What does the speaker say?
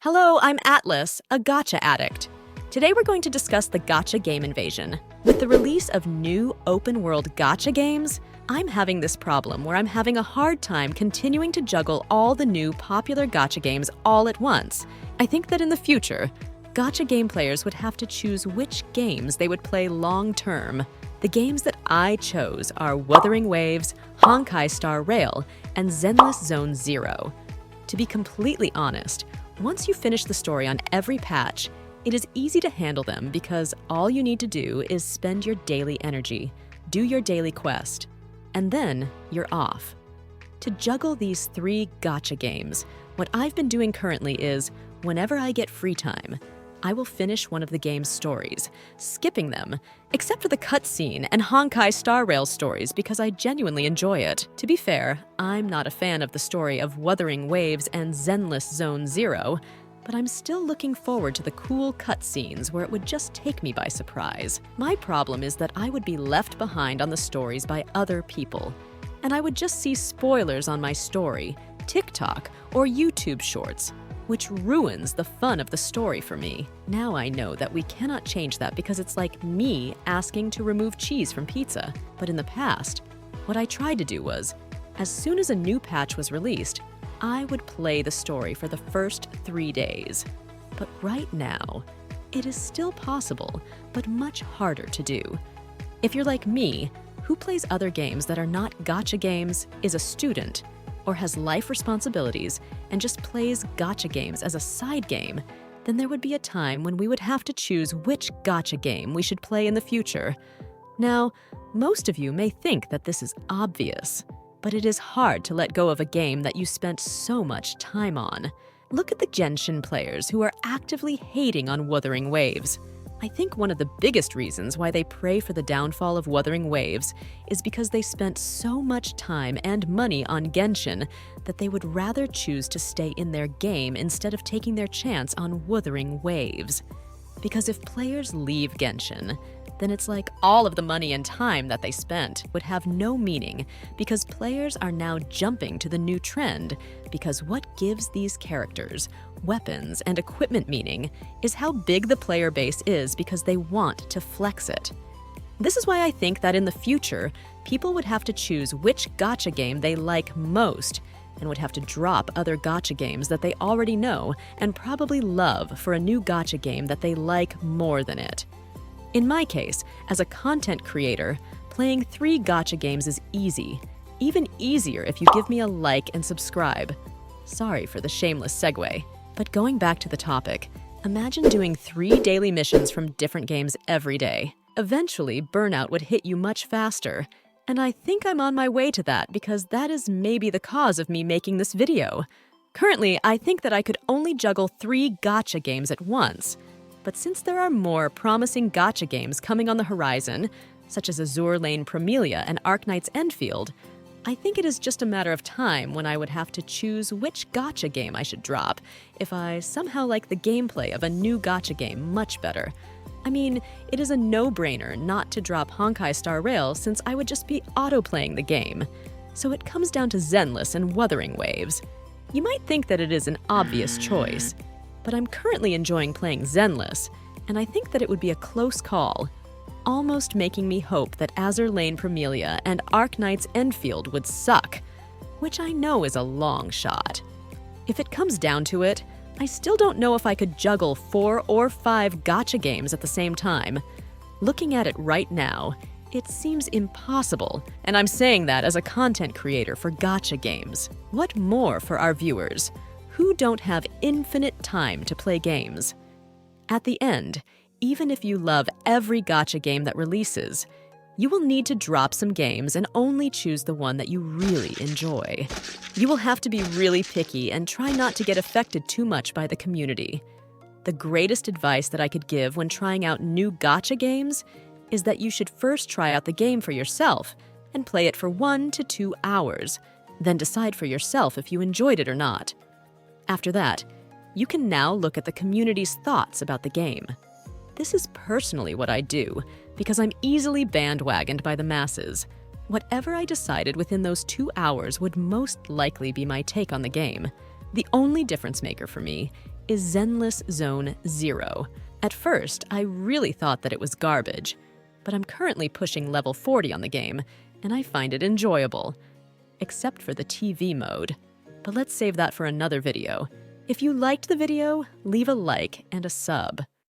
Hello, I'm Atlas, a Gacha addict. Today we're going to discuss the Gacha game invasion. With the release of new open-world Gacha games, I'm having this problem where I'm having a hard time continuing to juggle all the new popular Gacha games all at once. I think that in the future, Gacha game players would have to choose which games they would play long-term. The games that I chose are Wuthering Waves, Honkai Star Rail, and Zenless Zone Zero. To be completely honest, once you finish the story on every patch, it is easy to handle them because all you need to do is spend your daily energy, do your daily quest, and then you're off. To juggle these three Gacha games, what I've been doing currently is, whenever I get free time, I will finish one of the game's stories, skipping them, except for the cutscene and Honkai Star Rail stories because I genuinely enjoy it. To be fair, I'm not a fan of the story of Wuthering Waves and Zenless Zone Zero, but I'm still looking forward to the cool cutscenes where it would just take me by surprise. My problem is that I would be left behind on the stories by other people, and I would just see spoilers on my story, TikTok, or YouTube shorts, which ruins the fun of the story for me. Now I know that we cannot change that because it's like me asking to remove cheese from pizza. But in the past, what I tried to do was, as soon as a new patch was released, I would play the story for the first 3 days. But right now, it is still possible, but much harder to do. If you're like me, who plays other games that are not Gacha games, is a student, or has life responsibilities and just plays Gacha games as a side game, then there would be a time when we would have to choose which Gacha game we should play in the future. Now, most of you may think that this is obvious, but it is hard to let go of a game that you spent so much time on. Look at the genshin players who are actively hating on Wuthering Waves. I think one of the biggest reasons why they pray for the downfall of Wuthering Waves is because they spent so much time and money on Genshin that they would rather choose to stay in their game instead of taking their chance on Wuthering Waves. Because if players leave Genshin, then it's like all of the money and time that they spent would have no meaning because players are now jumping to the new trend because what gives these characters, weapons, and equipment meaning is how big the player base is because they want to flex it. This is why I think that in the future, people would have to choose which Gacha game they like most and would have to drop other Gacha games that they already know and probably love for a new Gacha game that they like more than it. In my case, as a content creator, playing 3 Gacha games is easy, even easier if you give me a like and subscribe. Sorry for the shameless segue. But going back to the topic, imagine doing 3 daily missions from different games every day. Eventually, burnout would hit you much faster. And I think I'm on my way to that because that is maybe the cause of me making this video. Currently, I think that I could only juggle 3 Gacha games at once. But since there are more promising Gacha games coming on the horizon, such as Azur Lane Promelia and Arknight's Endfield, I think it is just a matter of time when I would have to choose which Gacha game I should drop if I somehow like the gameplay of a new Gacha game much better. I mean, it is a no-brainer not to drop Honkai Star Rail since I would just be auto-playing the game. So it comes down to Zenless and Wuthering Waves. You might think that it is an obvious choice, but I'm currently enjoying playing Zenless, and I think that it would be a close call, almost making me hope that Azur Lane Promelia and Arknight's Endfield would suck, which I know is a long shot. If it comes down to it, I still don't know if I could juggle 4 or 5 Gacha games at the same time. Looking at it right now, it seems impossible, and I'm saying that as a content creator for Gacha games. What more for our viewers, who don't have infinite time to play games? At the end, even if you love every Gacha game that releases, you will need to drop some games and only choose the one that you really enjoy. You will have to be really picky and try not to get affected too much by the community. The greatest advice that I could give when trying out new Gacha games is that you should first try out the game for yourself and play it for 1 to 2 hours, then decide for yourself if you enjoyed it or not. After that, you can now look at the community's thoughts about the game. This is personally what I do, because I'm easily bandwagoned by the masses. Whatever I decided within those 2 hours would most likely be my take on the game. The only difference maker for me is Zenless Zone Zero. At first, I really thought that it was garbage, but I'm currently pushing level 40 on the game, and I find it enjoyable. Except for the TV mode. But let's save that for another video. If you liked the video, leave a like and a sub.